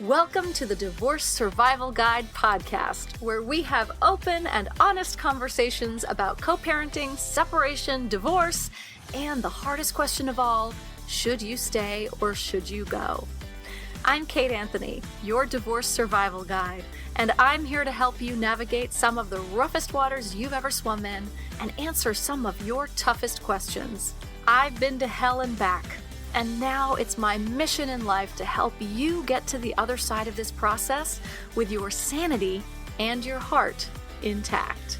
Welcome to the Divorce Survival Guide podcast, where we have open and honest conversations about co-parenting, separation, divorce, and the hardest question of all, should you stay or should you go? I'm Kate Anthony, your divorce survival guide, and I'm here to help you navigate some of the roughest waters you've ever swum in and answer some of your toughest questions. I've been to hell and back. And now it's my mission in life to help you get to the other side of this process with your sanity and your heart intact.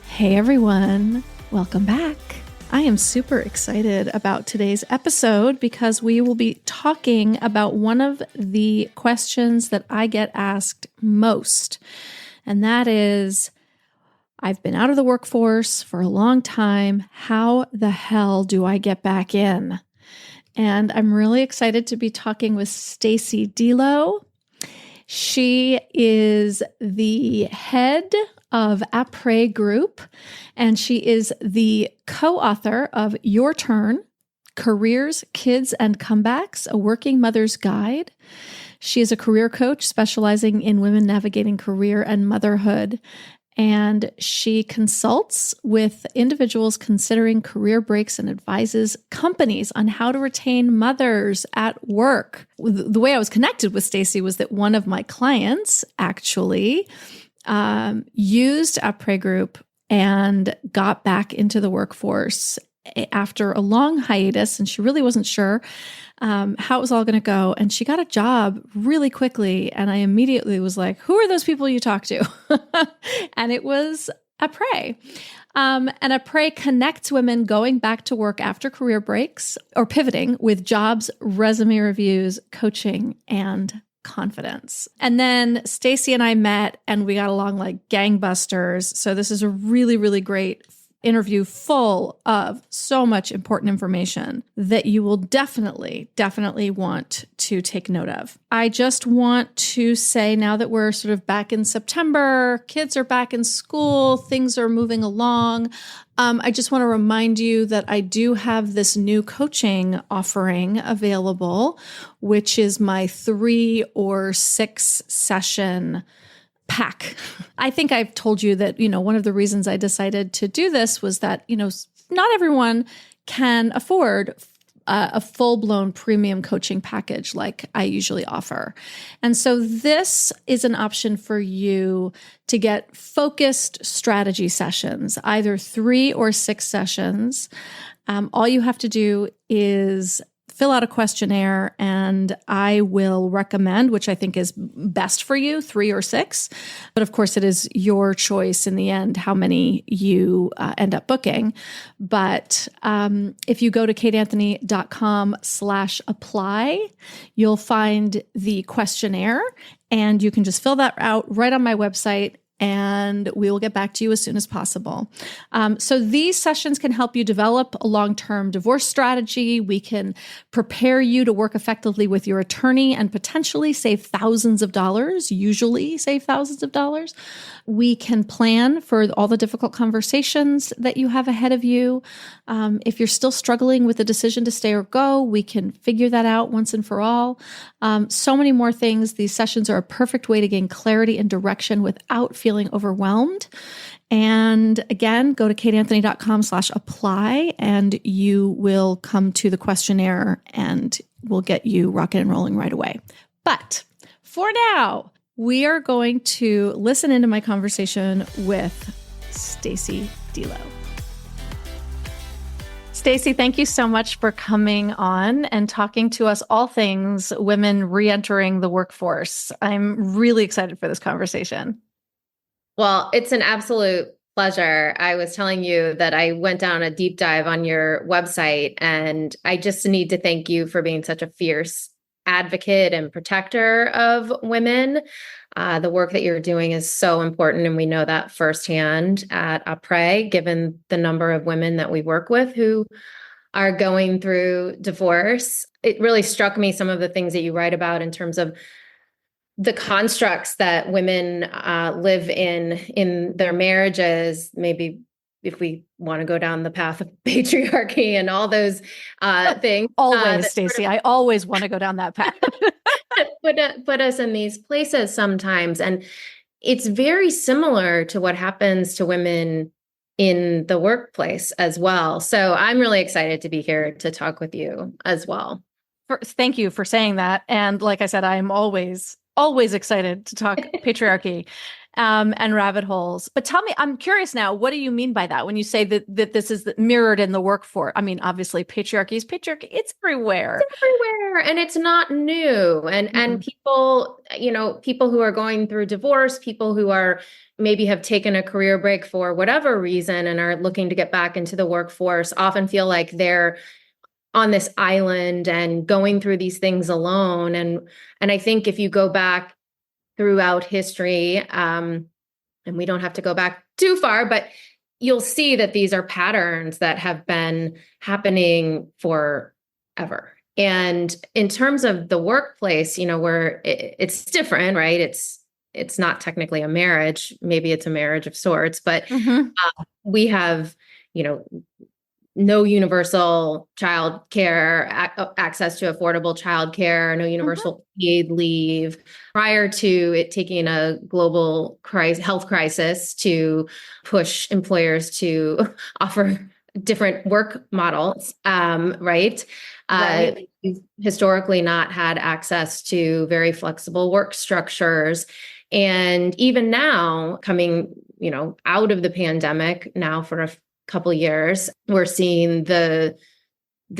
Hey everyone, welcome back. I am super excited about today's episode because we will be talking about one of the questions that I get asked most, and that is, I've been out of the workforce for a long time. How the hell do I get back in? And I'm really excited to be talking with Stacey Delo. She is the head of Après group, and she is the co-author of Your Turn, Careers, Kids, and Comebacks, a Working Mother's Guide. She is a career coach specializing in women navigating career and motherhood. And she consults with individuals considering career breaks and advises companies on how to retain mothers at work. The way I was connected with Stacey was that one of my clients actually used Après Group and got back into the workforce after a long hiatus, and she really wasn't sure how it was all going to go. And she got a job really quickly. And I immediately was like, who are those people you talk to? And it was Après. And Après connects women going back to work after career breaks or pivoting with jobs, resume reviews, coaching, and confidence. And then Stacey and I met and we got along like gangbusters. So this is a really, really great interview full of so much important information that you will definitely want to take note of. I just want to say, now that we're sort of back in September, kids are back in school, things are moving along. I just want to remind you that I do have this new coaching offering available, which is my 3 or 6 session pack. I think I've told you that, one of the reasons I decided to do this was that, not everyone can afford a full-blown premium coaching package like I usually offer. And so this is an option for you to get focused strategy sessions, either 3 or 6 sessions. All you have to do is fill out a questionnaire, and I will recommend, which I think is best for you, 3 or 6. But of course, it is your choice in the end how many you end up booking. But if you go to kateanthony.com/apply, you'll find the questionnaire, and you can just fill that out right on my website, and we will get back to you as soon as possible. So these sessions can help you develop a long-term divorce strategy. We can prepare you to work effectively with your attorney and potentially save thousands of dollars, usually save thousands of dollars. We can plan for all the difficult conversations that you have ahead of you. If you're still struggling with the decision to stay or go, we can figure that out once and for all. So many more things. These sessions are a perfect way to gain clarity and direction without feeling overwhelmed. And again, go to kateanthony.com/apply and you will come to the questionnaire and we'll get you rocking and rolling right away. But for now, we are going to listen into my conversation with Stacey Delo. Stacey, thank you so much for coming on and talking to us all things women reentering the workforce. I'm really excited for this conversation. Well, it's an absolute pleasure. I was telling you that I went down a deep dive on your website, and I just need to thank you for being such a fierce advocate and protector of women. The work that you're doing is so important, and we know that firsthand at Après, given the number of women that we work with who are going through divorce. It really struck me, some of the things that you write about in terms of the constructs that women live in their marriages, maybe if we want to go down the path of patriarchy and all those things. Always, Stacey. I always want to go down that path. put us in these places sometimes. And it's very similar to what happens to women in the workplace as well. So I'm really excited to be here to talk with you as well. Thank you for saying that. And like I said, I am always excited to talk patriarchy and rabbit holes. But tell me, I'm curious now, what do you mean by that when you say that this is mirrored in the workforce? I mean, obviously, patriarchy is patriarchy. It's everywhere. It's everywhere, and it's not new. And people, people who are going through divorce, people who are maybe have taken a career break for whatever reason and are looking to get back into the workforce often feel like they're on this island and going through these things alone. And I think if you go back throughout history, and we don't have to go back too far, but you'll see that these are patterns that have been happening forever. And in terms of the workplace, where it's different, right? It's not technically a marriage. Maybe it's a marriage of sorts, but we have, no universal child care, access to affordable child care, no universal paid leave, prior to it taking a global health crisis to push employers to offer different work models, right? We've historically not had access to very flexible work structures. And even now, coming, out of the pandemic now for a couple years, we're seeing the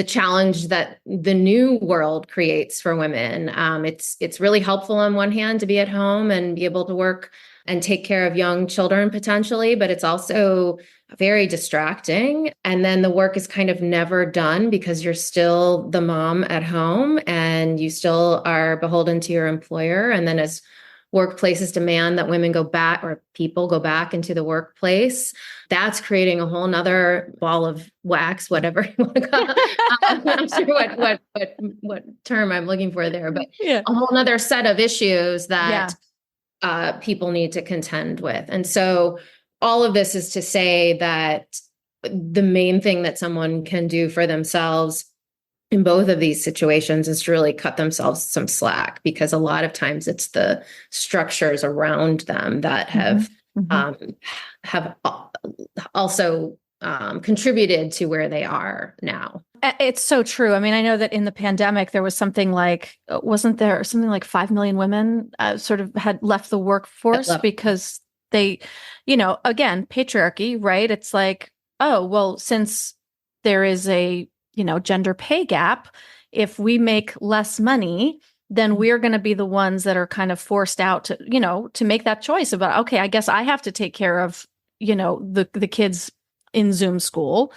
challenge that the new world creates for women. It's really helpful on one hand to be at home and be able to work and take care of young children potentially, but it's also very distracting. And then the work is kind of never done because you're still the mom at home and you still are beholden to your employer. And then as workplaces demand that women go back or people go back into the workplace, that's creating a whole nother ball of wax, whatever you want to call it. I'm not sure what term I'm looking for there, but a whole nother set of issues that people need to contend with. And so all of this is to say that the main thing that someone can do for themselves in both of these situations is to really cut themselves some slack, because a lot of times it's the structures around them that have also contributed to where they are now. It's so true. I mean, I know that in the pandemic, there was something like, wasn't there something like 5 million women sort of had left the workforce because they, again, patriarchy, right? It's like, oh, well, since there is a gender pay gap, if we make less money, then we're going to be the ones that are kind of forced out to make that choice about, okay, I guess I have to take care of, the kids in Zoom school.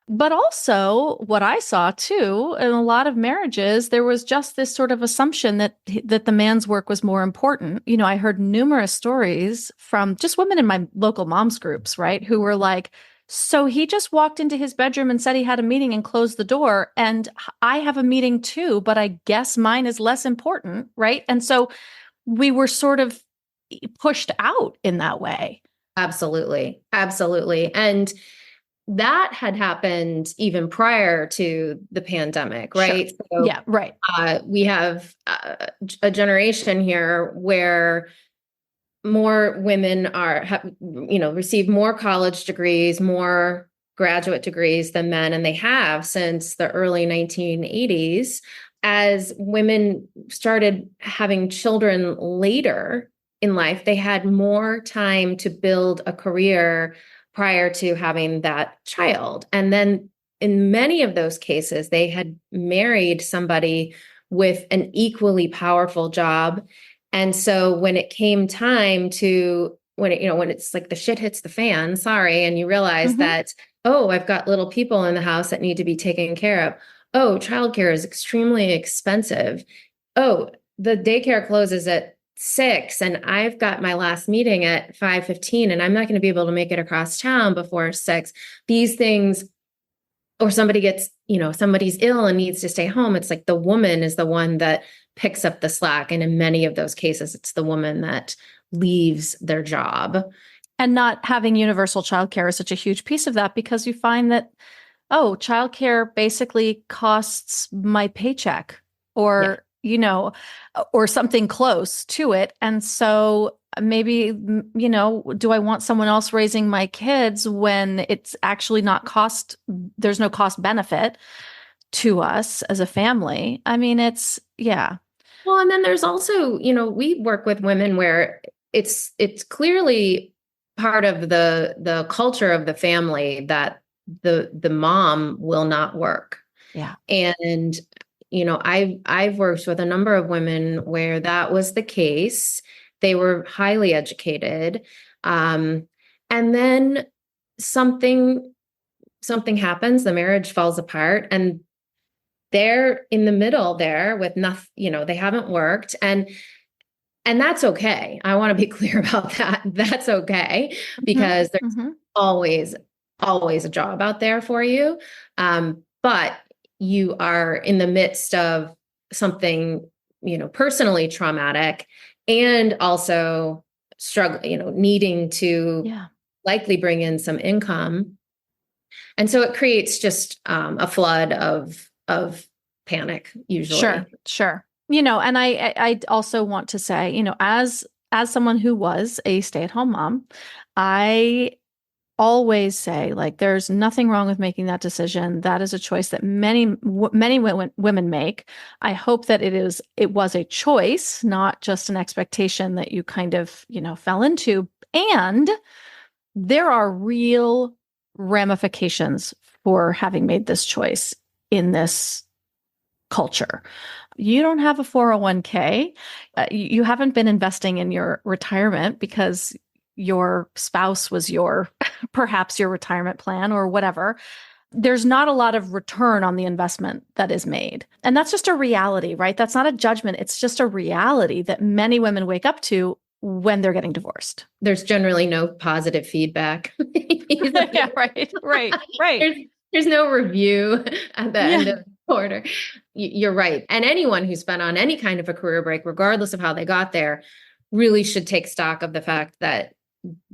But also what I saw too, in a lot of marriages, there was just this sort of assumption that the man's work was more important. I heard numerous stories from just women in my local moms groups, right, who were like, so he just walked into his bedroom and said he had a meeting and closed the door. And I have a meeting too, but I guess mine is less important, right? And so we were sort of pushed out in that way. Absolutely. Absolutely. And that had happened even prior to the pandemic, right? Sure. So, yeah, right. We have a generation here where more women receive more college degrees, more graduate degrees than men, and they have since the early 1980s. As women started having children later in life, they had more time to build a career prior to having that child. And then in many of those cases, they had married somebody with an equally powerful job. And so when it came time to, when it's like the shit hits the fan, and you realize that, oh, I've got little people in the house that need to be taken care of. Oh, childcare is extremely expensive. Oh, the daycare closes at 6 and I've got my last meeting at 5:15 and I'm not going to be able to make it across town before 6. These things, or somebody gets, somebody's ill and needs to stay home. It's like the woman is the one that picks up the slack. And in many of those cases, it's the woman that leaves their job. And not having universal childcare is such a huge piece of that, because you find that, oh, childcare basically costs my paycheck, or, or something close to it. And so maybe, do I want someone else raising my kids when it's actually there's no cost benefit to us as a family? I mean, yeah. Well, and then there's also, we work with women where it's clearly part of the culture of the family that the mom will not work. Yeah. And, I've worked with a number of women where that was the case. They were highly educated. And then something happens, the marriage falls apart, and they're in the middle there with nothing, they haven't worked. And that's okay. I want to be clear about that. That's okay, because there's always a job out there for you. But you are in the midst of something, personally traumatic, and also needing to likely bring in some income. And so it creates just a flood of panic usually. Sure. And I also want to say, as someone who was a stay-at-home mom, I always say, like, there's nothing wrong with making that decision. That is a choice that many women make. I hope that it was a choice, not just an expectation that you kind of, fell into. And there are real ramifications for having made this choice in this culture. You don't have a 401k. You haven't been investing in your retirement because your spouse was perhaps your retirement plan or whatever. There's not a lot of return on the investment that is made. And that's just a reality, right? That's not a judgment. It's just a reality that many women wake up to when they're getting divorced. There's generally no positive feedback. Yeah, right. There's no review at the end of the quarter. You're right. And anyone who's been on any kind of a career break, regardless of how they got there, really should take stock of the fact that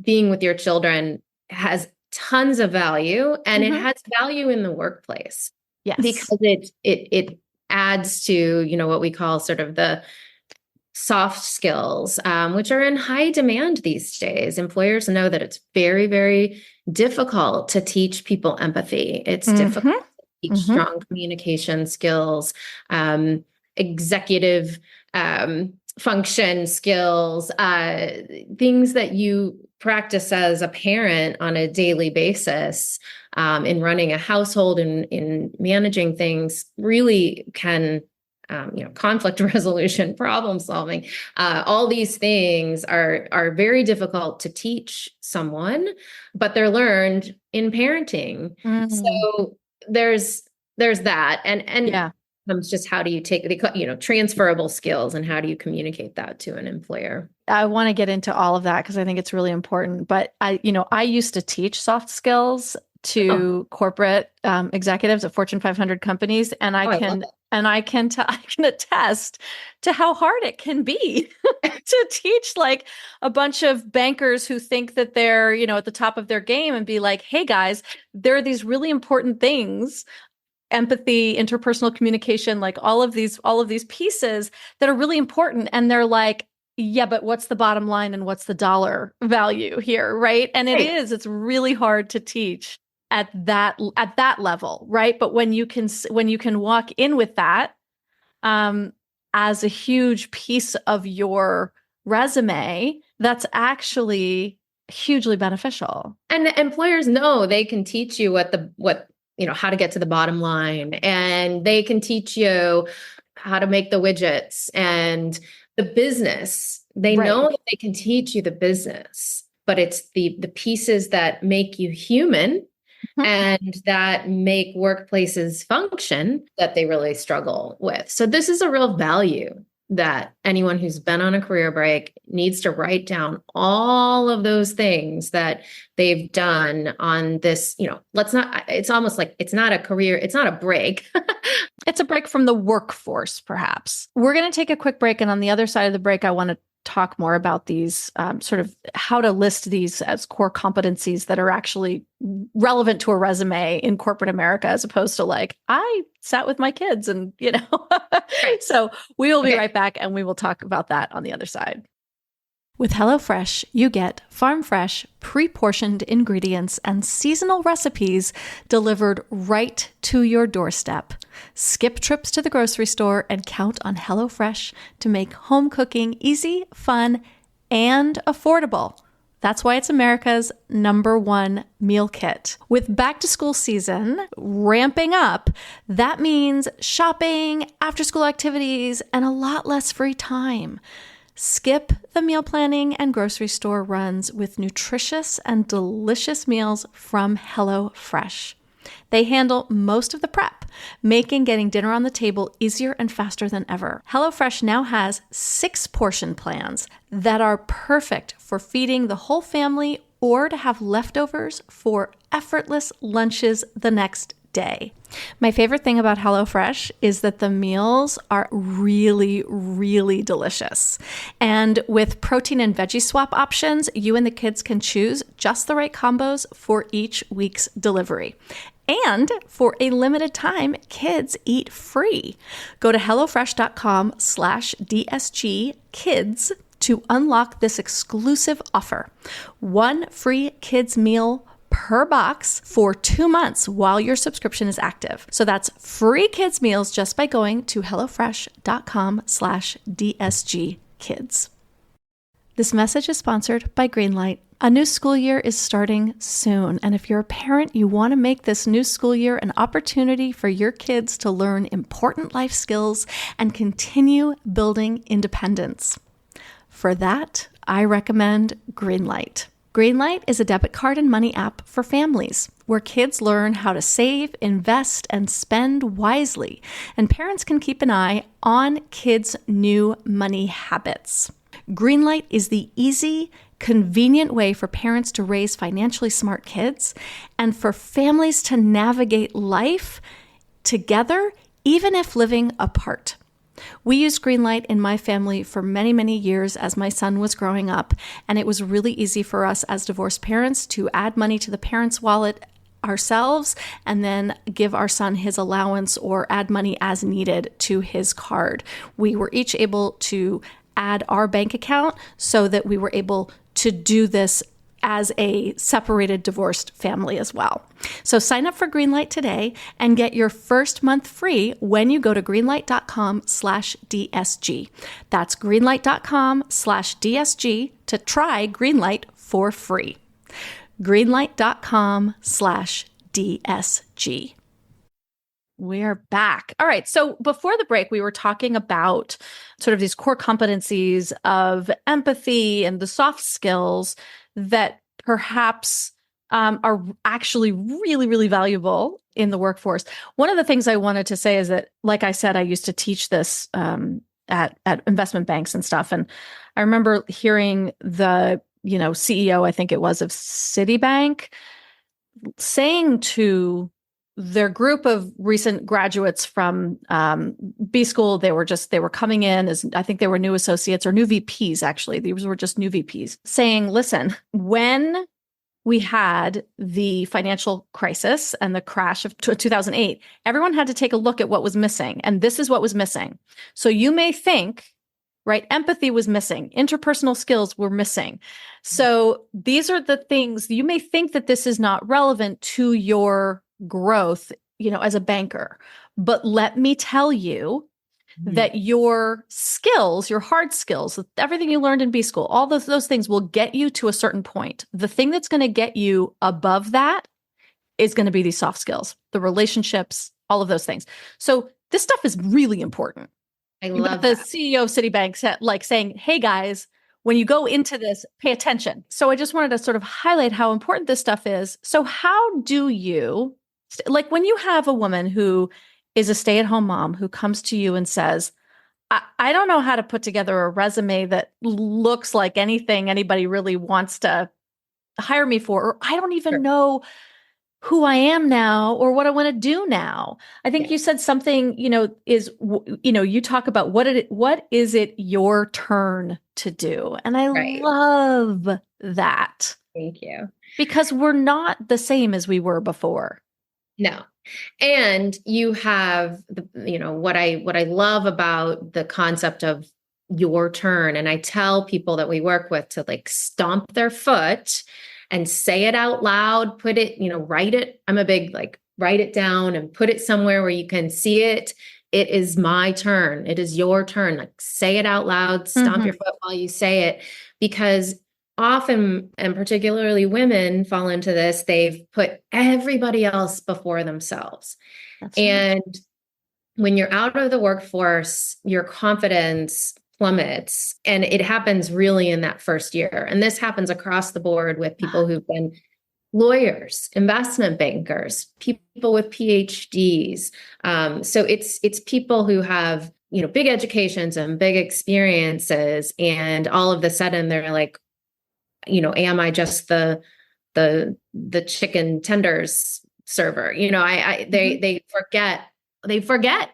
being with your children has tons of value, and it has value in the workplace. Yes. Because it adds to, what we call sort of the soft skills, which are in high demand these days. Employers know that it's very, very difficult to teach people empathy. It's difficult to teach strong communication skills, executive function skills, things that you practice as a parent on a daily basis, in running a household and in managing things, really can, conflict resolution, problem solving. All these things are very difficult to teach someone, but they're learned in parenting. So there's that, and comes just how do you take the transferable skills, and how do you communicate that to an employer? I want to get into all of that because I think it's really important. But I used to teach soft skills to corporate executives at Fortune 500 companies, and I can attest to how hard it can be to teach like a bunch of bankers who think that they're at the top of their game, and be like, hey guys, there are these really important things. Empathy, interpersonal communication, like all of these pieces that are really important. And they're like, yeah, but what's the bottom line and what's the dollar value here, right? And it's really hard to teach at that level, right? But when you can walk in with that as a huge piece of your resume, that's actually hugely beneficial. And the employers know they can teach you how to get to the bottom line, and they can teach you how to make the widgets and the business. They know that they can teach you the business, but it's the pieces that make you human and that make workplaces function that they really struggle with. So this is a real value that anyone who's been on a career break needs to write down all of those things that they've done on this, it's almost like it's not a career, it's not a break. It's a break from the workforce, perhaps. We're going to take a quick break. And on the other side of the break, I want to talk more about these sort of how to list these as core competencies that are actually relevant to a resume in corporate America, as opposed to like, I sat with my kids and, Right. So we will be Okay. right back and we will talk about that on the other side. With HelloFresh, you get farm-fresh, pre-portioned ingredients and seasonal recipes delivered right to your doorstep. Skip trips to the grocery store and count on HelloFresh to make home cooking easy, fun, and affordable. That's why it's America's #1 meal kit. With back-to-school season ramping up, that means shopping, after-school activities, and a lot less free time. Skip the meal planning and grocery store runs with nutritious and delicious meals from HelloFresh. They handle most of the prep, making getting dinner on the table easier and faster than ever. HelloFresh now has 6 portion plans that are perfect for feeding the whole family or to have leftovers for effortless lunches the next day. My favorite thing about HelloFresh is that the meals are really, really delicious. And with protein and veggie swap options, you and the kids can choose just the right combos for each week's delivery. And for a limited time, kids eat free. Go to HelloFresh.com/DSG kids to unlock this exclusive offer. 1 free kids meal per box for 2 months while your subscription is active. So that's free kids meals just by going to HelloFresh.com/DSG kids. This message is sponsored by Greenlight. A new school year is starting soon, and if you're a parent, you want to make this new school year an opportunity for your kids to learn important life skills and continue building independence. For that, I recommend Greenlight. Greenlight is a debit card and money app for families where kids learn how to save, invest, and spend wisely, and parents can keep an eye on kids' new money habits. Greenlight is the easy, convenient way for parents to raise financially smart kids and for families to navigate life together, even if living apart. We used Greenlight in my family for many, many years as my son was growing up, and it was really easy for us as divorced parents to add money to the parents' wallet ourselves and then give our son his allowance or add money as needed to his card. We were each able to add our bank account so that we were able to do this as a separated, divorced family as well. So sign up for Greenlight today and get your first month free when you go to greenlight.com/DSG. That's greenlight.com/DSG to try Greenlight for free. Greenlight.com/DSG. We are back. All right. So before the break, we were talking about sort of these core competencies of empathy and the soft skills that perhaps are actually really, really valuable in the workforce. One of the things I wanted to say is that, like I said, I used to teach this at investment banks and stuff. And I remember hearing the CEO, I think it was, of Citibank, saying to their group of recent graduates from B school, they were coming in as, I think they were new associates or new VPs, actually. These were just new VPs, saying, listen, when we had the financial crisis and the crash of 2008, everyone had to take a look at what was missing. And this is what was missing. So you may think, right, empathy was missing, interpersonal skills were missing. So these are the things, you may think that this is not relevant to your growth, as a banker. But let me tell you that your skills, your hard skills, everything you learned in B school, all those things will get you to a certain point. The thing that's going to get you above that is going to be these soft skills, the relationships, all of those things. So this stuff is really important. I love the that. CEO of Citibank said, saying, hey guys, when you go into this, pay attention. So I just wanted to sort of highlight how important this stuff is. So how do you, when you have a woman who is a stay-at-home mom who comes to you and says, I don't know how to put together a resume that looks like anything anybody really wants to hire me for, or I don't even know who I am now or what I want to do now. I think Yeah. you said something, you talk about what is it your turn to do? And I Right. love that Thank you. because we're not the same as we were before. No. And you have what I love about the concept of your turn. And I tell people that we work with to like stomp their foot and say it out loud, put it, write it. I'm a big like write it down and put it somewhere where you can see it. It is my turn. It is your turn. Like say it out loud, stomp your foot while you say it, because often, and particularly women fall into this, they've put everybody else before themselves. That's right. And when you're out of the workforce, your confidence plummets. And it happens really in that first year. And this happens across the board with people who've been lawyers, investment bankers, people with PhDs. So it's people who have, big educations and big experiences. And all of a sudden they're like, am I just the chicken tenders server? They forget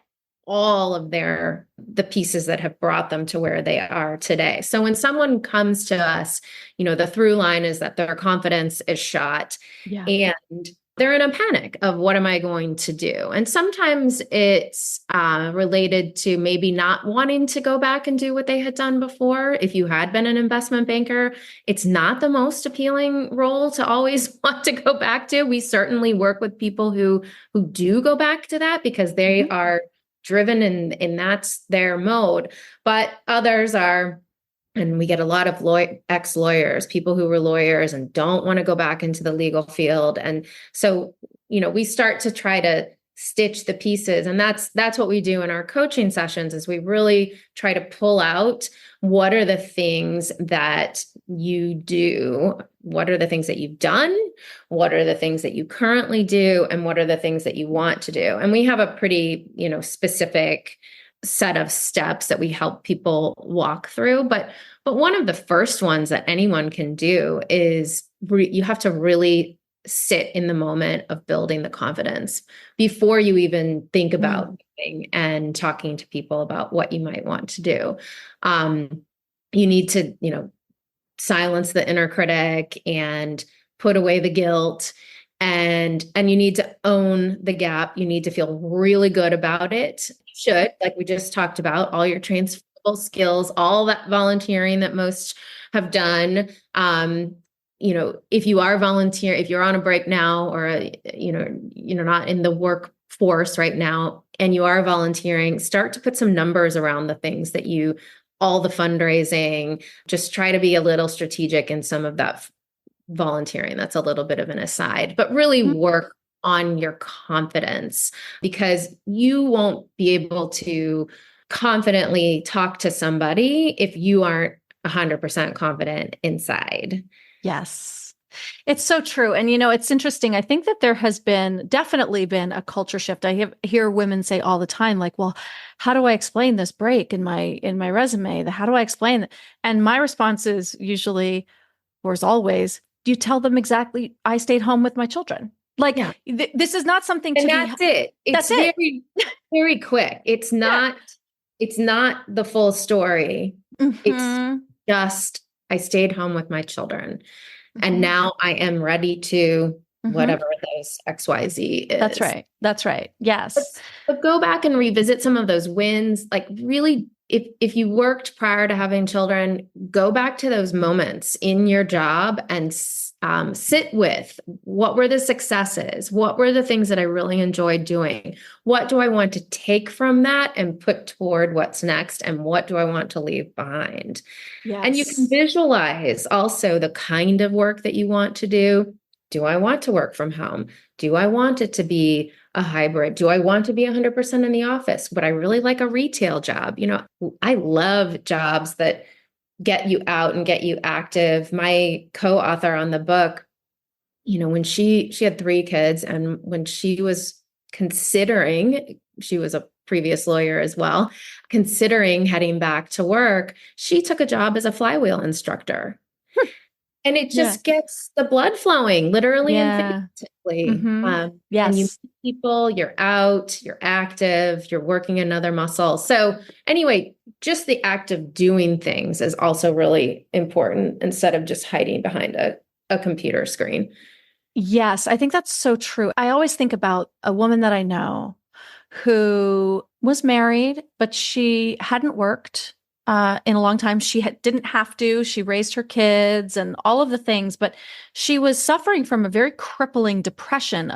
all of the pieces that have brought them to where they are today. So when someone comes to us, the through line is that their confidence is shot, and they're in a panic of what am I going to do? And sometimes it's related to maybe not wanting to go back and do what they had done before. If you had been an investment banker, it's not the most appealing role to always want to go back to. We certainly work with people who do go back to that because they are driven and that's their mode. But others are, and we get a lot of ex-lawyers, people who were lawyers and don't want to go back into the legal field. And so, we start to try to stitch the pieces. And that's what we do in our coaching sessions is we really try to pull out what are the things that you do, what are the things that you've done, what are the things that you currently do, and what are the things that you want to do. And we have a pretty, specific set of steps that we help people walk through. But one of the first ones that anyone can do is you have to really sit in the moment of building the confidence before you even think about moving and talking to people about what you might want to do. You need to, silence the inner critic and put away the guilt. And you need to own the gap. You need to feel really good about it. You should, like we just talked about, all your transferable skills, all that volunteering that most have done. If you are volunteer, if you're on a break now, or you're not in the workforce right now, and you are volunteering, start to put some numbers around the things that all the fundraising. Just try to be a little strategic in some of that volunteering. That's a little bit of an aside, but really work on your confidence, because you won't be able to confidently talk to somebody if you aren't 100% confident inside. Yes. It's so true. And, it's interesting. I think that there has definitely been a culture shift. I hear women say all the time, like, well, how do I explain this break in my resume? How do I explain it? And my response is usually, or as always, do you tell them exactly, I stayed home with my children? Like, this is not something and that's it. It's very, very quick. It's not the full story. It's just, I stayed home with my children. And now I am ready to whatever those XYZ is. That's right. Yes. But go back and revisit some of those wins. Like really, if you worked prior to having children, go back to those moments in your job and sit with what were the successes? What were the things that I really enjoyed doing? What do I want to take from that and put toward what's next? And what do I want to leave behind? Yes. And you can visualize also the kind of work that you want to do. Do I want to work from home? Do I want it to be a hybrid? Do I want to be 100% in the office? Would I really like a retail job? I love jobs that get you out and get you active. My co-author on the book, when she had 3 kids, and when she was considering, she was a previous lawyer as well, considering heading back to work, she took a job as a flywheel instructor. And it Yeah. just gets the blood flowing, literally and Yeah. figuratively. And you Yes. meet people, you're out, you're active, you're working another muscle. So anyway, just the act of doing things is also really important instead of just hiding behind a computer screen. Yes, I think that's so true. I always think about a woman that I know who was married, but she hadn't worked in a long time. She didn't have to. She raised her kids and all of the things, but she was suffering from a very crippling depression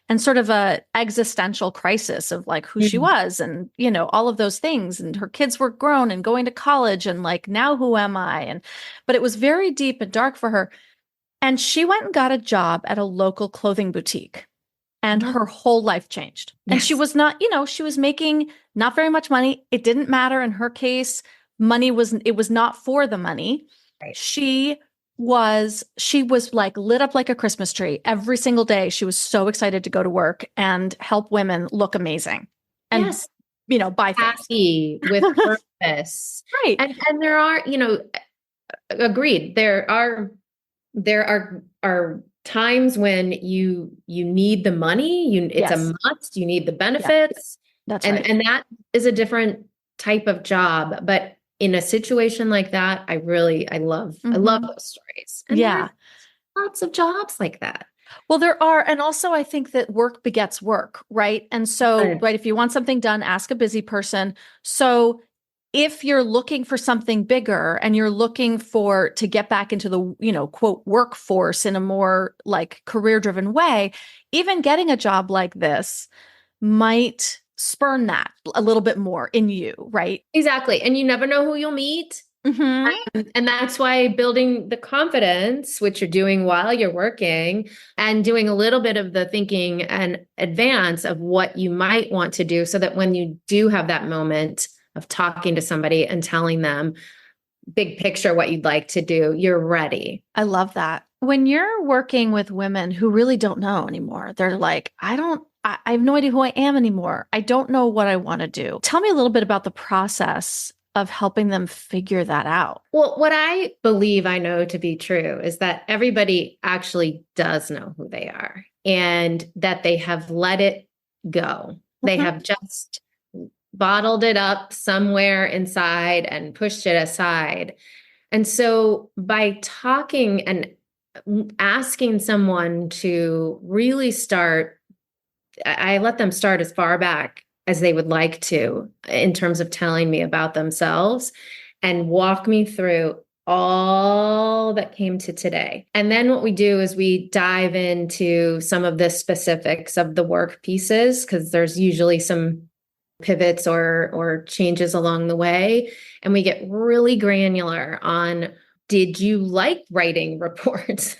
and sort of a existential crisis of like who she was and, all of those things. And her kids were grown and going to college and like, now who am I? But it was very deep and dark for her. And she went and got a job at a local clothing boutique, and her whole life changed. And she was not, she was making not very much money. It didn't matter in her case. It was not for the money. Right. She was like lit up like a Christmas tree every single day. She was so excited to go to work and help women look amazing and, buy things. Happy with purpose. Right. And there are, agreed. There are times when you need the money, it's a must, you need the benefits. Yeah. That's and right. and that is a different type of job, but in a situation like that, I love those stories. And there are lots of jobs like that. Well, there are. And also I think that work begets work, right? And so, right, if you want something done, ask a busy person. So if you're looking for something bigger and you're looking to get back into the, quote, workforce in a more like career-driven way, even getting a job like this might spurn that a little bit more in you, right? Exactly. And you never know who you'll meet. And that's why building the confidence, which you're doing while you're working, and doing a little bit of the thinking and advance of what you might want to do so that when you do have that moment of talking to somebody and telling them big picture what you'd like to do, you're ready. I love that. When you're working with women who really don't know anymore, they're like, I have no idea who I am anymore. I don't know what I want to do. Tell me a little bit about the process of helping them figure that out. Well, what I believe I know to be true is that everybody actually does know who they are and that they have let it go. They have just bottled it up somewhere inside and pushed it aside. And so by talking and asking someone to really start, I let them start as far back as they would like to in terms of telling me about themselves and walk me through all that came to today. And then what we do is we dive into some of the specifics of the work pieces, because there's usually some pivots or changes along the way. And we get really granular on, did you like writing reports?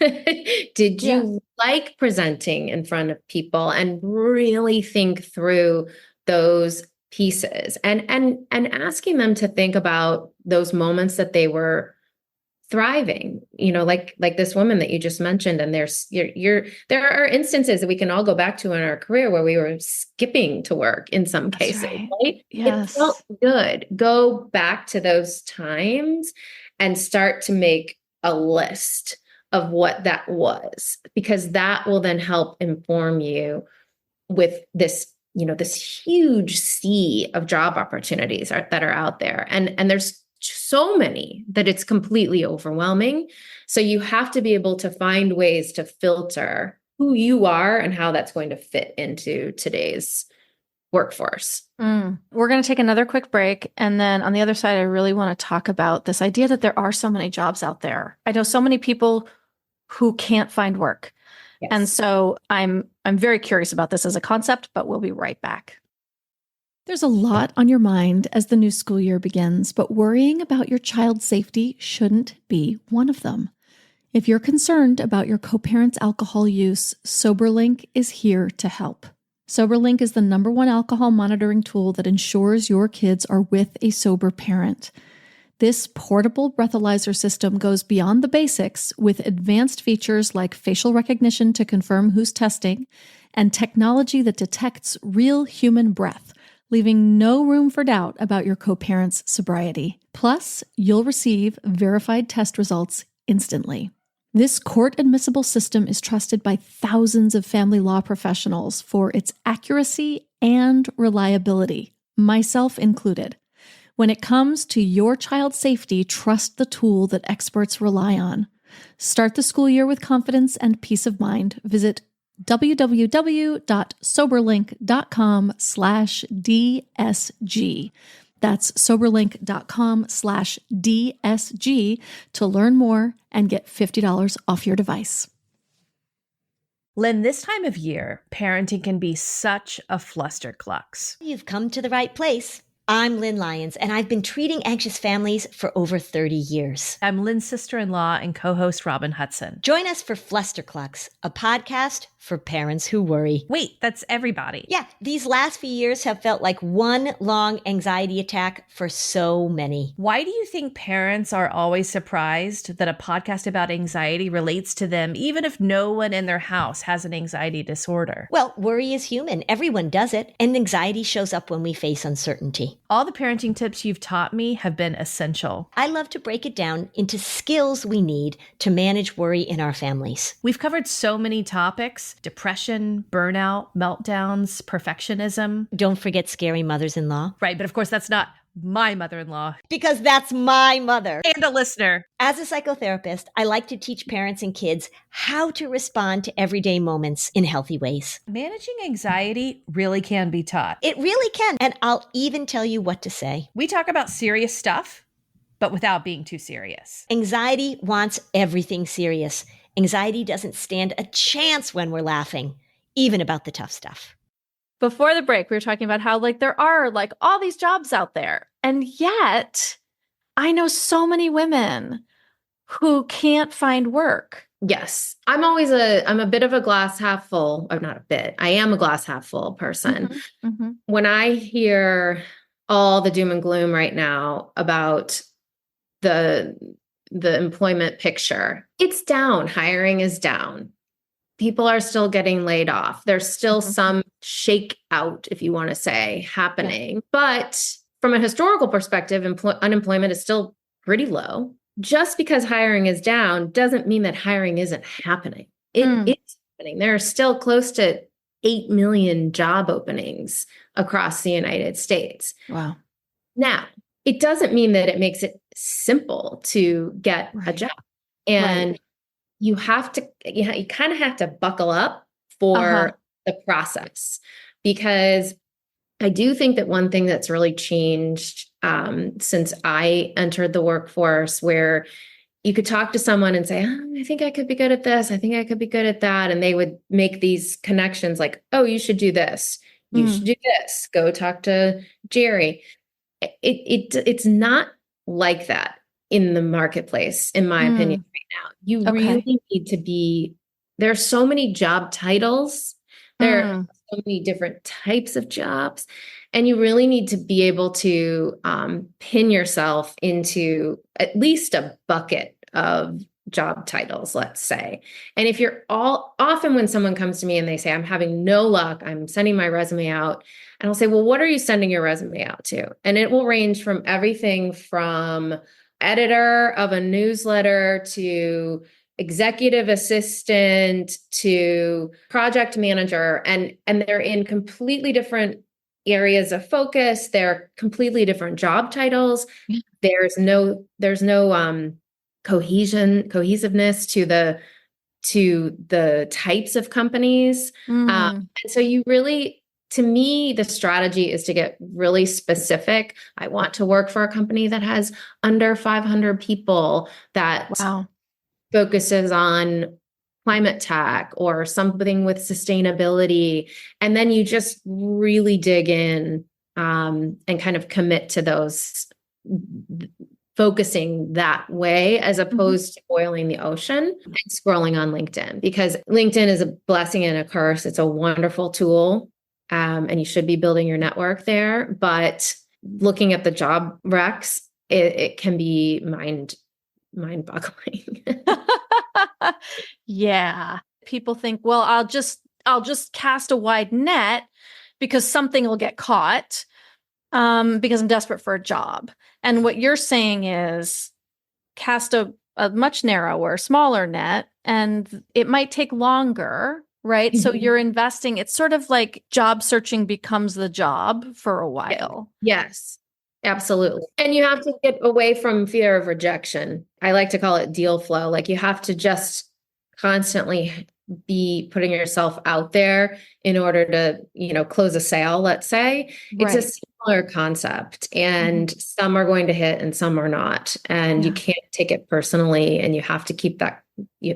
Did you like presenting in front of people? And really think through those pieces and asking them to think about those moments that they were thriving, like this woman that you just mentioned. And there are instances that we can all go back to in our career where we were skipping to work in some cases, right? Yes. It felt good. Go back to those times and start to make a list of what that was, because that will then help inform you with this, this huge sea of job opportunities that are out there. And there's so many that it's completely overwhelming. So you have to be able to find ways to filter who you are and how that's going to fit into today's workforce. We're going to take another quick break. And then on the other side, I really want to talk about this idea that there are so many jobs out there. I know so many people who can't find work. Yes. And so I'm very curious about this as a concept, but we'll be right back. There's a lot on your mind as the new school year begins, but worrying about your child's safety shouldn't be one of them. If you're concerned about your co-parent's alcohol use, SoberLink is here to help. SoberLink is the #1 alcohol monitoring tool that ensures your kids are with a sober parent. This portable breathalyzer system goes beyond the basics with advanced features like facial recognition to confirm who's testing and technology that detects real human breath, leaving no room for doubt about your co-parent's sobriety. Plus, you'll receive verified test results instantly. This court-admissible system is trusted by thousands of family law professionals for its accuracy and reliability, myself included. When it comes to your child's safety, trust the tool that experts rely on. Start the school year with confidence and peace of mind. Visit www.soberlink.com/DSG. That's soberlink.com/DSG to learn more and get $50 off your device. Lynn, this time of year, parenting can be such a flusterclux. You've come to the right place. I'm Lynn Lyons, and I've been treating anxious families for over 30 years. I'm Lynn's sister-in-law and co-host Robin Hudson. Join us for Flusterclux, a podcast for parents who worry. Wait, that's everybody. Yeah, these last few years have felt like one long anxiety attack for so many. Why do you think parents are always surprised that a podcast about anxiety relates to them, even if no one in their house has an anxiety disorder? Well, worry is human. Everyone does it, and anxiety shows up when we face uncertainty. All the parenting tips you've taught me have been essential. I love to break it down into skills we need to manage worry in our families. We've covered so many topics: depression, burnout, meltdowns, perfectionism. Don't forget scary mothers-in-law. Right, but of course that's not my mother-in-law. Because that's my mother. And a listener. As a psychotherapist, I like to teach parents and kids how to respond to everyday moments in healthy ways. Managing anxiety really can be taught. It really can. And I'll even tell you what to say. We talk about serious stuff, but without being too serious. Anxiety wants everything serious. Anxiety doesn't stand a chance when we're laughing, even about the tough stuff. Before the break, we were talking about how there are all these jobs out there. And yet I know so many women who can't find work. Yes. I'm a bit of a glass half full, or not a bit. I am a glass half full person. Mm-hmm. Mm-hmm. When I hear all the doom and gloom right now about the employment picture, it's down. Hiring is down. People are still getting laid off. There's still some shakeout, if you want to say, happening. Yeah. But from a historical perspective, unemployment is still pretty low. Just because hiring is down doesn't mean that hiring isn't happening. It is happening. There are still close to 8 million job openings across the United States. Wow. Now, it doesn't mean that it makes it simple to get a job. And you kind of have to buckle up for the process, because I do think that one thing that's really changed since I entered the workforce, where you could talk to someone and say, I think I could be good at this. I think I could be good at that. And they would make these connections like, oh, you should do this. You should do this. Go talk to Jerry. It's not like that in the marketplace, in my opinion, right now. You really need to be, there are so many job titles. There are so many different types of jobs, and you really need to be able to pin yourself into at least a bucket of job titles, let's say. And if you're often when someone comes to me and they say, I'm having no luck, I'm sending my resume out, and I'll say, well, what are you sending your resume out to? And it will range from everything from editor of a newsletter to executive assistant to project manager. And they're in completely different areas of focus. They're completely different job titles. There's no cohesiveness to the types of companies. And so you really, to me, the strategy is to get really specific. I want to work for a company that has under 500 people, that focuses on climate tech or something with sustainability. And then you just really dig in and kind of commit to those, focusing that way, as opposed to boiling the ocean and scrolling on LinkedIn, because LinkedIn is a blessing and a curse. It's a wonderful tool. And you should be building your network there. But looking at the job recs, it can be mind-boggling. Yeah. People think, well, I'll just cast a wide net because something will get caught, because I'm desperate for a job. And what you're saying is cast a a much narrower, smaller net, and it might take longer, right? So you're investing, it's sort of like job searching becomes the job for a while. Yes, absolutely. And you have to get away from fear of rejection. I like to call it deal flow. Like you have to just constantly be putting yourself out there in order to, close a sale, let's say. It's a similar concept, and some are going to hit and some are not. And you can't take it personally, and you have to keep that.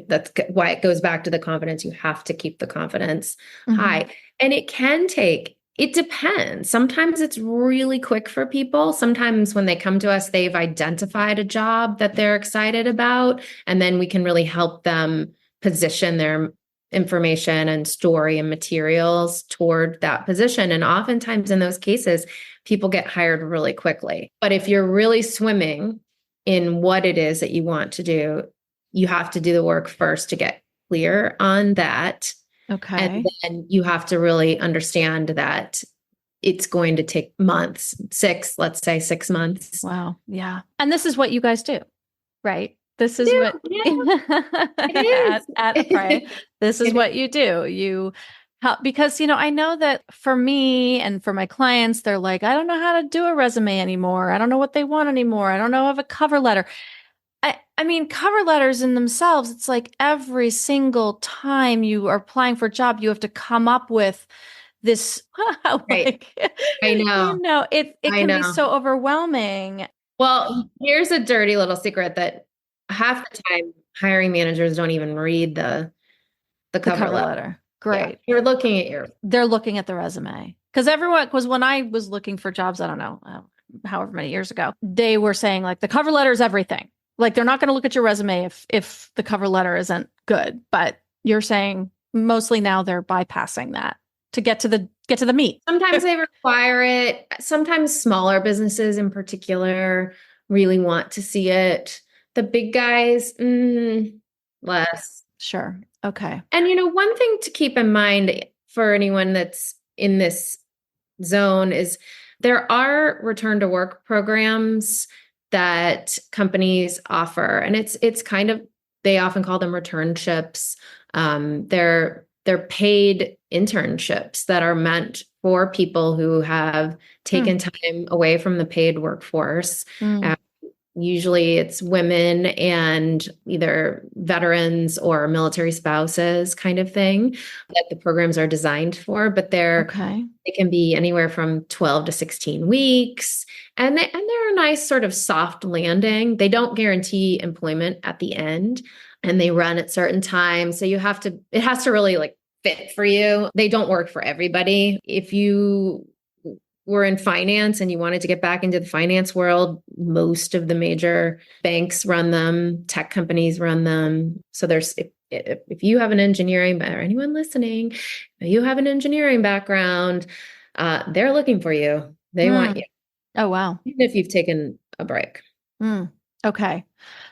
That's why it goes back to the confidence. You have to keep the confidence high. And it depends. Sometimes it's really quick for people. Sometimes when they come to us, they've identified a job that they're excited about, and then we can really help them position their information and story and materials toward that position. And oftentimes in those cases, people get hired really quickly. But if you're really swimming in what it is that you want to do, you have to do the work first to get clear on that. Okay. And then you have to really understand that it's going to take months, let's say 6 months. Wow. Yeah. And this is what you guys do, right? This is what at Après, this is what you do. You help because, I know that for me and for my clients, they're like, I don't know how to do a resume anymore. I don't know what they want anymore. I don't know of a cover letter. I mean, cover letters in themselves, it's like every single time you are applying for a job, you have to come up with this. Right. I know. It can be so overwhelming. Well, here's a dirty little secret that half the time hiring managers don't even read the cover letter. Great. Yeah, they're looking at the resume. Because when I was looking for jobs, I don't know, however many years ago, they were saying like the cover letter is everything. Like they're not going to look at your resume if the cover letter isn't good. But you're saying mostly now they're bypassing that to get to the meat. Sometimes they require it. Sometimes smaller businesses in particular really want to see it. The big guys, less. Sure. Okay. And one thing to keep in mind for anyone that's in this zone is there are return to work programs that companies offer. And it's kind of, they often call them returnships. They're paid internships that are meant for people who have taken time away from the paid workforce. Usually it's women and either veterans or military spouses kind of thing that the programs are designed for, but they can be anywhere from 12 to 16 weeks. And they're a nice sort of soft landing. They don't guarantee employment at the end, and they run at certain times. So it has to really like fit for you. They don't work for everybody. If you were in finance and you wanted to get back into the finance world, most of the major banks run them, tech companies run them. So if you have an engineering, or anyone listening, if you have an engineering background, they're looking for you. They want you. Oh, wow. Even if you've taken a break. Okay.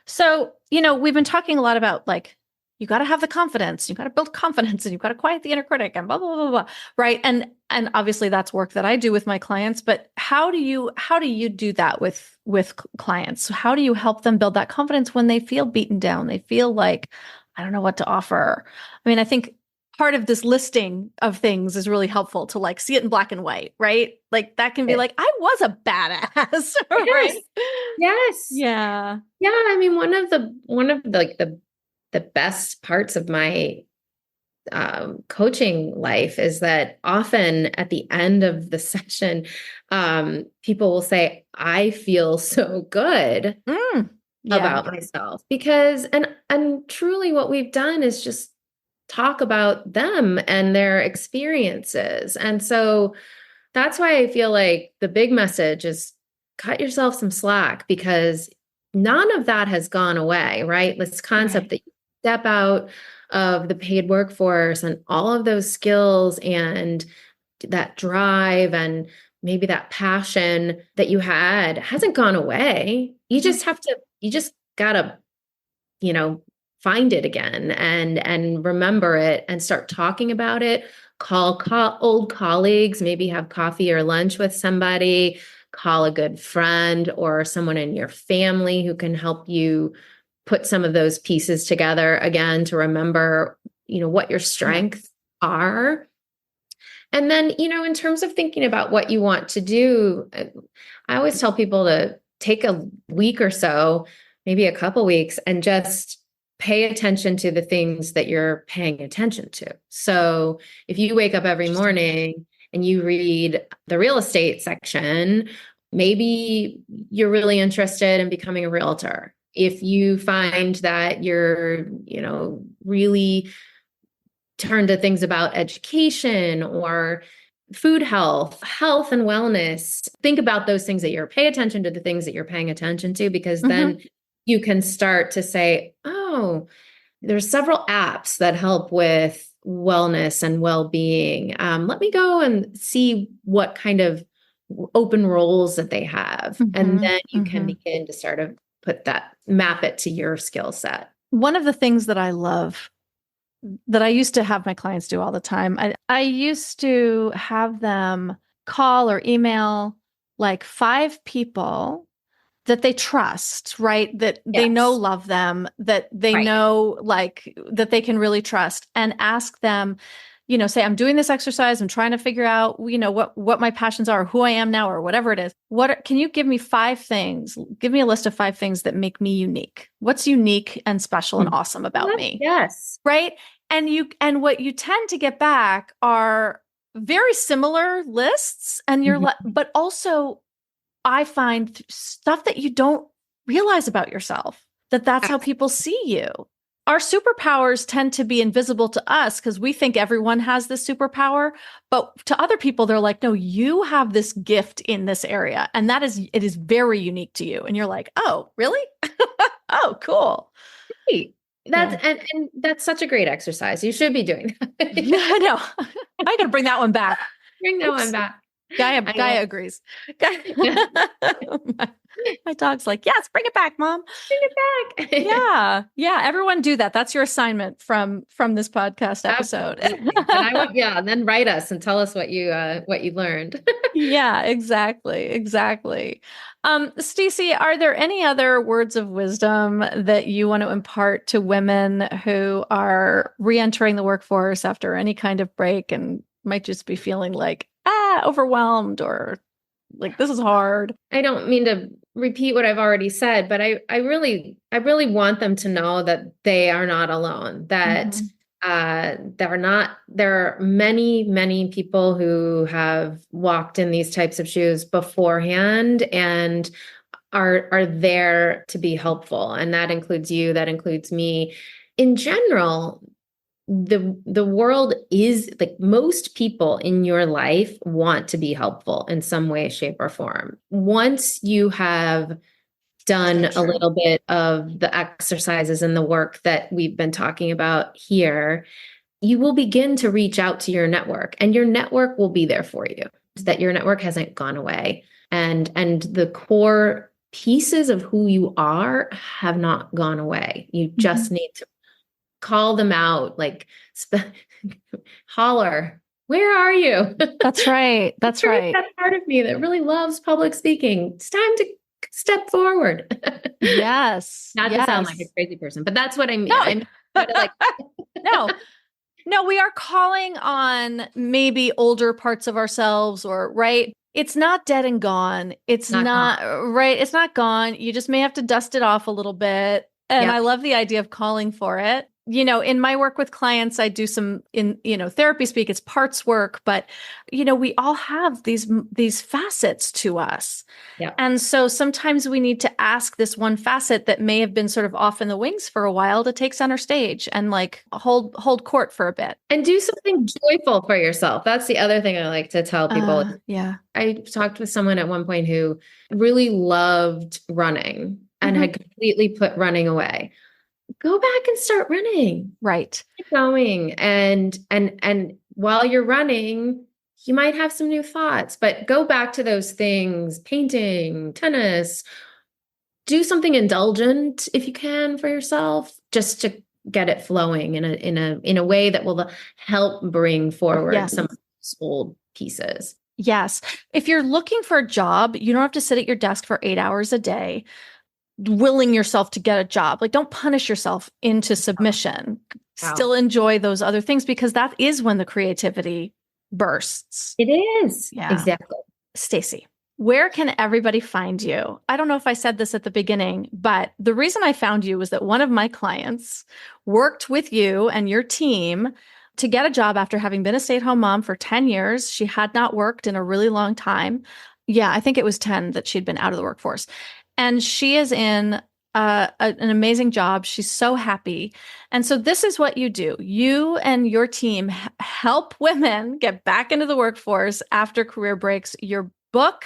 So, we've been talking a lot about like, you got to have the confidence, you got to build confidence, and you've got to quiet the inner critic and blah, blah, blah, blah. Right. And obviously that's work that I do with my clients, but how do you do that with clients? How do you help them build that confidence when they feel beaten down? They feel like, I don't know what to offer. I mean, I think part of this listing of things is really helpful to like see it in black and white, right? Like that can be like, I was a badass. Right? Yes. Yeah. Yeah. I mean, one of the best parts of my coaching life is that often at the end of the session, people will say, I feel so good about myself because, and truly what we've done is just talk about them and their experiences. And so that's why I feel like the big message is cut yourself some slack, because none of that has gone away, right? This concept that you step out of the paid workforce and all of those skills and that drive and maybe that passion that you had hasn't gone away. You just gotta, find it again and remember it and start talking about it. Call old colleagues, maybe have coffee or lunch with somebody, call a good friend or someone in your family who can help you put some of those pieces together again to remember, what your strengths are. And then, in terms of thinking about what you want to do, I always tell people to take a week or so, maybe a couple weeks, and just pay attention to the things that you're paying attention to. So if you wake up every morning and you read the real estate section, maybe you're really interested in becoming a realtor. If you find that you're, really turn to things about education or food health and wellness, think about those things that pay attention to the things that you're paying attention to, because then you can start to say, oh, there's several apps that help with wellness and well-being. Let me go and see what kind of open roles that they have. And then you can begin to sort of map it to your skill set. One of the things that I love that I used to have my clients do all the time, I used to have them call or email like 5 people that they trust, right? That they know love them, that they know like that they can really trust, and ask them, say, I'm doing this exercise. I'm trying to figure out, what my passions are, or who I am now, or whatever it is. Can you give me 5 things? Give me a list of 5 things that make me unique. What's unique and special and awesome about me? Yes. Right. And what you tend to get back are very similar lists, and but also I find stuff that you don't realize about yourself, that's how people see you. Our superpowers tend to be invisible to us because we think everyone has this superpower, but to other people, they're like, no, you have this gift in this area. And it is very unique to you. And you're like, oh, really? Oh, cool. Great. And that's such a great exercise. You should be doing that. I know. I got to bring that one back. Bring that one back. Gaia agrees. My dog's like, yes, bring it back, Mom. Bring it back. Yeah. Everyone do that. That's your assignment from this podcast episode. And then write us and tell us what you learned. Yeah, exactly. Stacey, are there any other words of wisdom that you want to impart to women who are reentering the workforce after any kind of break and might just be feeling like, overwhelmed, or like, this is hard? I don't mean to repeat what I've already said, but I really want them to know that they are not alone, that there are many, many people who have walked in these types of shoes beforehand and are there to be helpful. And that includes you, that includes me. In general, the world is like, most people in your life want to be helpful in some way, shape, or form. Once you have done a little bit of the exercises and the work that we've been talking about here, you will begin to reach out to your network, and your network will be there for you. That your network hasn't gone away, and the core pieces of who you are have not gone away. You just need to call them out, like holler, where are you? That's right. That's right. That part of me that really loves public speaking. It's time to step forward. Yes. Not to sound like a crazy person, but that's what I mean. No. I'm like, no, we are calling on maybe older parts of ourselves, or right. It's not dead and gone. It's not right. It's not gone. You just may have to dust it off a little bit. And I love the idea of calling for it. In my work with clients, I do some therapy speak, it's parts work, but we all have these facets to us. Yeah. And so sometimes we need to ask this one facet that may have been sort of off in the wings for a while to take center stage and like hold court for a bit. And do something joyful for yourself. That's the other thing I like to tell people. I talked with someone at one point who really loved running and had completely put running away. Go back and start running. Right. Keep going. And while you're running, you might have some new thoughts, but go back to those things, painting, tennis, do something indulgent if you can for yourself, just to get it flowing in a way that will help bring forward some of those old pieces. Yes. If you're looking for a job, you don't have to sit at your desk for 8 hours a day. willing yourself to get a job. Like, don't punish yourself into submission. Wow. Still enjoy those other things, because that is when the creativity bursts. It is. Yeah. Exactly. Stacey, where can everybody find you? I don't know if I said this at the beginning, but the reason I found you was that one of my clients worked with you and your team to get a job after having been a stay-at-home mom for 10 years. She had not worked in a really long time. Yeah, I think it was 10 that she'd been out of the workforce. And she is in an amazing job. She's so happy. And so this is what you do. You and your team help women get back into the workforce after career breaks. Your book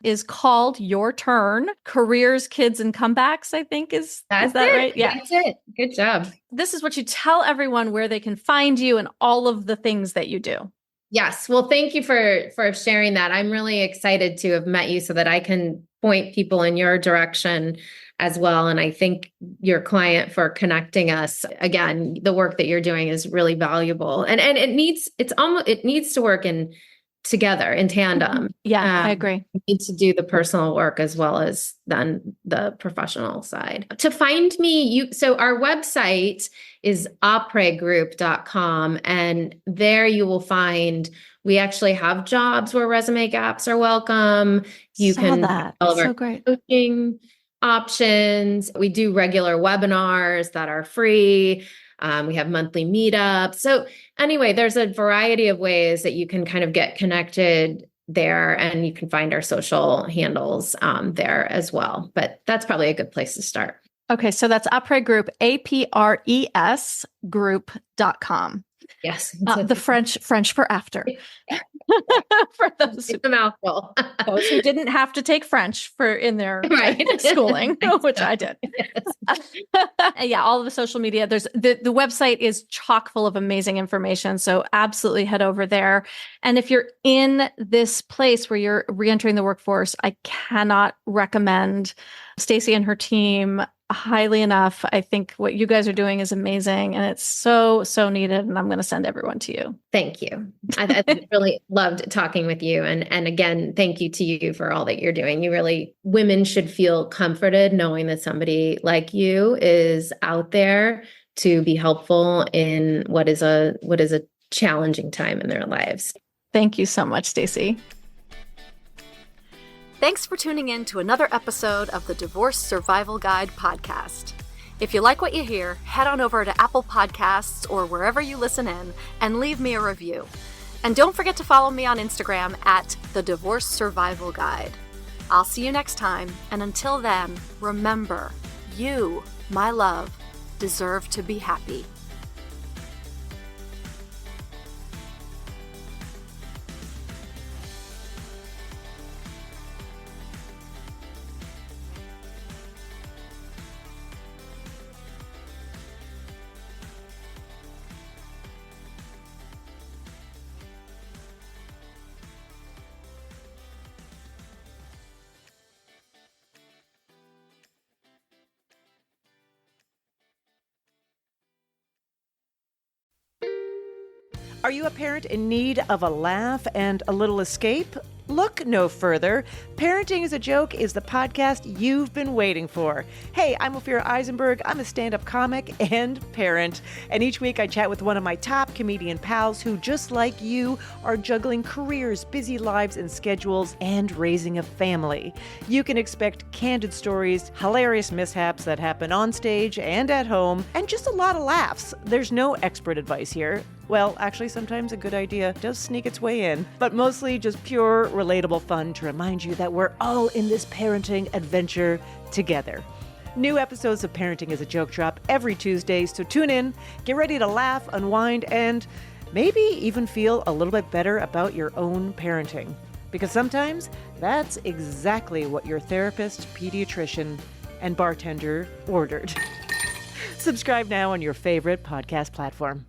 is called Your Turn: Careers, Kids, and Comebacks, I think is that right? Yeah. That's it. Good job. This is what you tell everyone, where they can find you and all of the things that you do. Yes. Well, thank you for sharing that. I'm really excited to have met you so that I can point people in your direction as well. And I thank your client for connecting us. Again, the work that you're doing is really valuable, and it needs to work together in tandem. Yeah, I agree. You need to do the personal work as well as then the professional side. To find me, so our website is apregroup.com, and there you will find, we actually have jobs where resume gaps are welcome. You can that. all of So our great. coaching options. We do regular webinars that are free. We have monthly meetups. So anyway, there's a variety of ways that you can kind of get connected there, and you can find our social handles there as well. But that's probably a good place to start. Okay, so that's Après Group, APRES group.com. Yes. The French for after. For those It's a mouthful. those who didn't have to take French in their schooling, which I did. Yeah, all of the social media. There's the website is chock full of amazing information. So absolutely head over there. And if you're in this place where you're reentering the workforce, I cannot recommend Stacey and her team highly enough. I think what you guys are doing is amazing, and it's so needed. And I'm going to send everyone to you. Thank you. I really loved talking with you. And again, thank you to you for all that you're doing. Women should feel comforted knowing that somebody like you is out there to be helpful in what is a challenging time in their lives. Thank you so much, Stacey. Thanks for tuning in to another episode of the Divorce Survival Guide podcast. If you like what you hear, head on over to Apple Podcasts or wherever you listen in and leave me a review. And don't forget to follow me on Instagram at the Divorce Survival Guide. I'll see you next time, and until then, remember, you, my love, deserve to be happy. Are you a parent in need of a laugh and a little escape? Look no further. Parenting is a Joke is the podcast you've been waiting for. Hey, I'm Ophira Eisenberg. I'm a stand-up comic and parent. And each week I chat with one of my top comedian pals who, just like you, are juggling careers, busy lives and schedules, and raising a family. You can expect candid stories, hilarious mishaps that happen on stage and at home, and just a lot of laughs. There's no expert advice here. Well, actually, sometimes a good idea does sneak its way in, but mostly just pure, relatable fun to remind you that we're all in this parenting adventure together. New episodes of Parenting is a Joke drop every Tuesday, so tune in, get ready to laugh, unwind, and maybe even feel a little bit better about your own parenting. Because sometimes that's exactly what your therapist, pediatrician, and bartender ordered. Subscribe now on your favorite podcast platform.